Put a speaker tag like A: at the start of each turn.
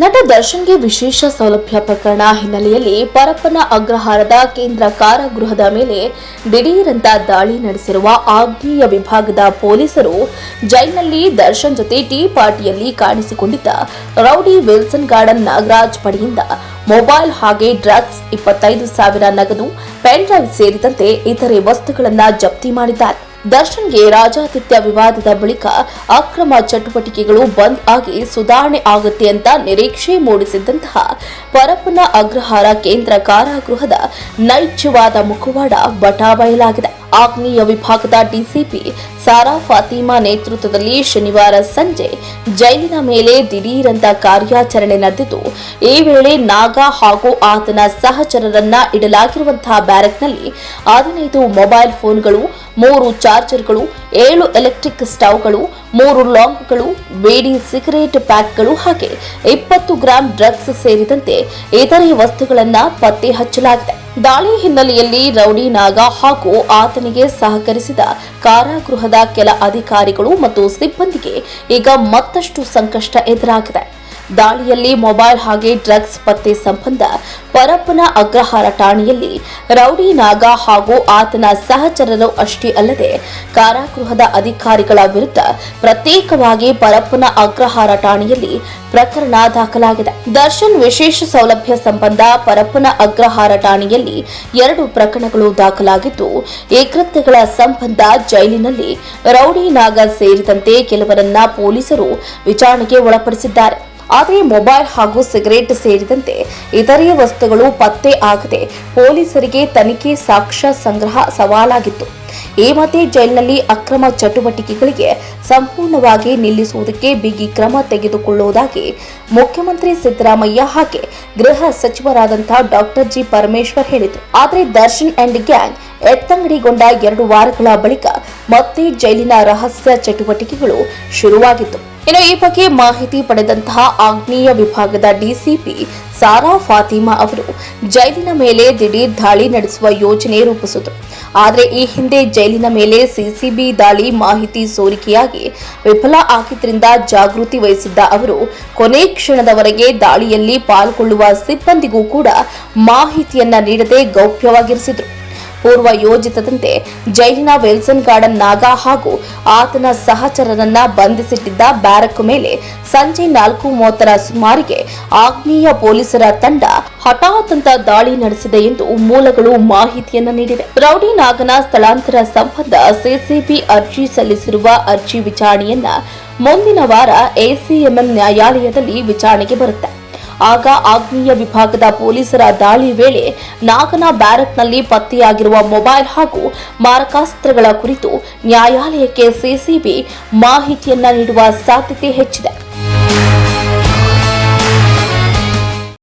A: ನಟ ದರ್ಶನ್ಗೆ ವಿಶೇಷ ಸೌಲಭ್ಯ ಪ್ರಕರಣ ಹಿನ್ನೆಲೆಯಲ್ಲಿ ಪರಪ್ಪನ ಅಗ್ರಹಾರದ ಕೇಂದ್ರ ಕಾರಾಗೃಹದ ಮೇಲೆ ದಿಢೀರಂತ ದಾಳಿ ನಡೆಸಿರುವ ಆಗ್ನೇಯ ವಿಭಾಗದ ಪೊಲೀಸರು ಜೈಲಿನಲ್ಲಿ ದರ್ಶನ್ ಜೊತೆ ಟೀ ಪಾರ್ಟಿಯಲ್ಲಿ ಕಾಣಿಸಿಕೊಂಡಿದ್ದ ರೌಡಿ ವಿಲ್ಸನ್ ಗಾರ್ಡನ್ ನಾಗರಾಜ್ ಬಳಿಯಿಂದ ಮೊಬೈಲ್ ಹಾಗೆ ಡ್ರಗ್ಸ್ 25,000 ನಗದು ಪೆನ್ ಡ್ರೈವ್ ಸೇರಿದಂತೆ ಇತರೆ ವಸ್ತುಗಳನ್ನು ಜಪ್ತಿ ಮಾಡಿದ್ದಾರೆ. ದರ್ಶನ್ಗೆ ರಾಜಾತಿಥ್ಯ ವಿವಾದದ ಬಳಿಕ ಅಕ್ರಮ ಚಟುವಟಿಕೆಗಳು ಬಂದ್ ಆಗಿ ಸುಧಾರಣೆ ಆಗುತ್ತೆ ಅಂತ ನಿರೀಕ್ಷೆ ಮೂಡಿಸಿದ್ದಂತಹ ಪರಪ್ಪನ ಅಗ್ರಹಾರ ಕೇಂದ್ರ ಕಾರಾಗೃಹದ ನೈಜವಾದ ಮುಖವಾಡ ಬಟಾಬಯಲಾಗಿದೆ. ಆಗ್ನೇಯ ವಿಭಾಗದ ಡಿಸಿಪಿ ಸಾರಾ ಫಾತಿಮಾ ನೇತೃತ್ವದಲ್ಲಿ ಶನಿವಾರ ಸಂಜೆ ಜೈಲಿನ ಮೇಲೆ ದಿಢೀರಂತ ಕಾರ್ಯಾಚರಣೆ ನಡೆದಿದ್ದು, ಈ ವೇಳೆ ನಾಗಾ ಹಾಗೂ ಆತನ ಸಹಚರರನ್ನ ಇಡಲಾಗಿರುವಂತಹ ಬ್ಯಾರಕ್ನಲ್ಲಿ 15 ಮೊಬೈಲ್ ಫೋನ್ಗಳು, 3 ಚಾರ್ಜರ್ಗಳು, 7 ಎಲೆಕ್ಟ್ರಿಕ್ ಸ್ಟವ್ಗಳು, 3 ಲಾಂಗ್ಗಳು, ಬೇಡಿ ಸಿಗರೇಟ್ ಪ್ಯಾಕ್ಗಳು ಹಾಗೆ 20 ಗ್ರಾಂ ಡ್ರಗ್ಸ್ ಸೇರಿದಂತೆ ಇತರೆ ವಸ್ತುಗಳನ್ನು ಪತ್ತೆ ಹಚ್ಚಲಾಗಿದೆ. ದಾಳಿ ಹಿನ್ನೆಲೆಯಲ್ಲಿ ರೌಡಿ ನಾಗಾ ಹಾಗೂ ಆತನಿಗೆ ಸಹಕರಿಸಿದ ಕಾರಾಗೃಹದ ಕೆಲ ಅಧಿಕಾರಿಗಳು ಮತ್ತು ಸಿಬ್ಬಂದಿಗೆ ಈಗ ಮತ್ತಷ್ಟು ಸಂಕಷ್ಟ ಎದುರಾಗಿದೆ. ದಾಳಿಯಲ್ಲಿ ಮೊಬೈಲ್ ಹಾಗೆ ಡ್ರಗ್ಸ್ ಪತ್ತೆ ಸಂಬಂಧ ಪರಪ್ಪನ ಅಗ್ರಹಾರ ಠಾಣೆಯಲ್ಲಿ ರೌಡಿ ನಾಗಾ ಹಾಗೂ ಆತನ ಸಹಚರರು ಅಷ್ಟೇ ಅಲ್ಲದೆ ಕಾರಾಗೃಹದ ಅಧಿಕಾರಿಗಳ ವಿರುದ್ಧ ಪ್ರತ್ಯೇಕವಾಗಿ ಪರಪ್ಪನ ಅಗ್ರಹಾರ ಠಾಣೆಯಲ್ಲಿ ಪ್ರಕರಣ ದಾಖಲಾಗಿದೆ. ದರ್ಶನ್ ವಿಶೇಷ ಸೌಲಭ್ಯ ಸಂಬಂಧ ಪರಪ್ಪನ ಅಗ್ರಹಾರ ಠಾಣೆಯಲ್ಲಿ 2 ಪ್ರಕರಣಗಳು ದಾಖಲಾಗಿದ್ದು, ಈ ಕೃತ್ಯಗಳ ಸಂಬಂಧ ಜೈಲಿನಲ್ಲಿ ರೌಡಿ ನಾಗಾ ಸೇರಿದಂತೆ ಕೆಲವರನ್ನ ಪೊಲೀಸರು ವಿಚಾರಣೆಗೆ ಒಳಪಡಿಸಿದ್ದಾರೆ. ಆದರೆ ಮೊಬೈಲ್ ಹಾಗೂ ಸಿಗರೇಟ್ ಸೇರಿದಂತೆ ಇತರೆ ವಸ್ತುಗಳು ಪತ್ತೆ ಆಗದೆ ಪೊಲೀಸರಿಗೆ ತನಿಖೆ ಸಾಕ್ಷ್ಯ ಸಂಗ್ರಹ ಸವಾಲಾಗಿತ್ತು. ಈ ಮಧ್ಯೆ ಜೈಲಿನಲ್ಲಿ ಅಕ್ರಮ ಚಟುವಟಿಕೆಗಳಿಗೆ ಸಂಪೂರ್ಣವಾಗಿ ನಿಲ್ಲಿಸುವುದಕ್ಕೆ ಬಿಗಿ ಕ್ರಮ ತೆಗೆದುಕೊಳ್ಳುವುದಾಗಿ ಮುಖ್ಯಮಂತ್ರಿ ಸಿದ್ದರಾಮಯ್ಯ ಹಾಗೆ ಗೃಹ ಸಚಿವರಾದಂತಹ ಡಾಕ್ಟರ್ ಜಿ ಪರಮೇಶ್ವರ್ ಹೇಳಿದರು. ಆದರೆ ದರ್ಶನ್ ಅಂಡ್ ಗ್ಯಾಂಗ್ ಎತ್ತಂಗಡಿಗೊಂಡ 2 ವಾರಗಳ ಬಳಿಕ ಮತ್ತೆ ಜೈಲಿನ ರಹಸ್ಯ ಚಟುವಟಿಕೆಗಳು ಶುರುವಾಗಿತ್ತು. ಇನ್ನು ಈ ಬಗ್ಗೆ ಮಾಹಿತಿ ಪಡೆದಂತಹ ಆಗ್ನೇಯ ವಿಭಾಗದ ಡಿಸಿಪಿ ಸಾರಾ ಫಾತಿಮಾ ಅವರು ಜೈಲಿನ ಮೇಲೆ ದಿಢೀರ್ ದಾಳಿ ನಡೆಸುವ ಯೋಜನೆ ರೂಪಿಸಿದರು. ಆದರೆ ಈ ಹಿಂದೆ ಜೈಲಿನ ಮೇಲೆ ಸಿಸಿಬಿ ದಾಳಿ ಮಾಹಿತಿ ಸೋರಿಕೆಯಾಗಿ ವಿಫಲ ಆಗಿದ್ದರಿಂದ ಜಾಗೃತಿ ವಹಿಸಿದ್ದ ಅವರು ಕೊನೆ ಕ್ಷಣದವರೆಗೆ ದಾಳಿಯಲ್ಲಿ ಪಾಲ್ಗೊಳ್ಳುವ ಸಿಬ್ಬಂದಿಗೂ ಕೂಡ ಮಾಹಿತಿಯನ್ನ ನೀಡದೆ ಗೌಪ್ಯವಾಗಿರಿಸಿದರು. ಪೂರ್ವ ಯೋಜಿತದಂತೆ ಜೈಲಿನ ವಿಲ್ಸನ್ ಗಾರ್ಡನ್ ನಾಗಾ ಹಾಗೂ ಆತನ ಸಹಚರರನ್ನ ಬಂಧಿಸಿಟ್ಟಿದ್ದ ಬ್ಯಾರಕ್ ಮೇಲೆ ಸಂಜೆ 4:30 ಸುಮಾರಿಗೆ ಆಗ್ನೇಯ ಪೊಲೀಸರ ತಂಡ ಹಠಾತ್ ಅಂತ ದಾಳಿ ನಡೆಸಿದೆ ಎಂದು ಮೂಲಗಳು ಮಾಹಿತಿಯನ್ನು ನೀಡಿವೆ. ರೌಡಿ ನಾಗನ ಸ್ಥಳಾಂತರ ಸಂಬಂಧ ಸಿಸಿಬಿ ಅರ್ಜಿ ಸಲ್ಲಿಸಿರುವ ಅರ್ಜಿ ವಿಚಾರಣೆಯನ್ನ ಮುಂದಿನ ವಾರ ಎಸಿಎಂಎಂ ನ್ಯಾಯಾಲಯದಲ್ಲಿ ವಿಚಾರಣೆಗೆ ಬರುತ್ತೆ. ಆಗ ಆಗ್ನೇಯ ವಿಭಾಗದ ಪೊಲೀಸರ ದಾಳಿ ವೇಳೆ ನಾಗನ ಬ್ಯಾರಕ್ನಲ್ಲಿ ಪತ್ತೆಯಾಗಿರುವ ಮೊಬೈಲ್ ಹಾಗೂ ಮಾರಕಾಸ್ತ್ರಗಳ ಕುರಿತು ನ್ಯಾಯಾಲಯಕ್ಕೆ ಸಿಸಿಬಿ ಮಾಹಿತಿಯನ್ನ ನೀಡುವ ಸಾಧ್ಯತೆ ಹೆಚ್ಚಿದೆ.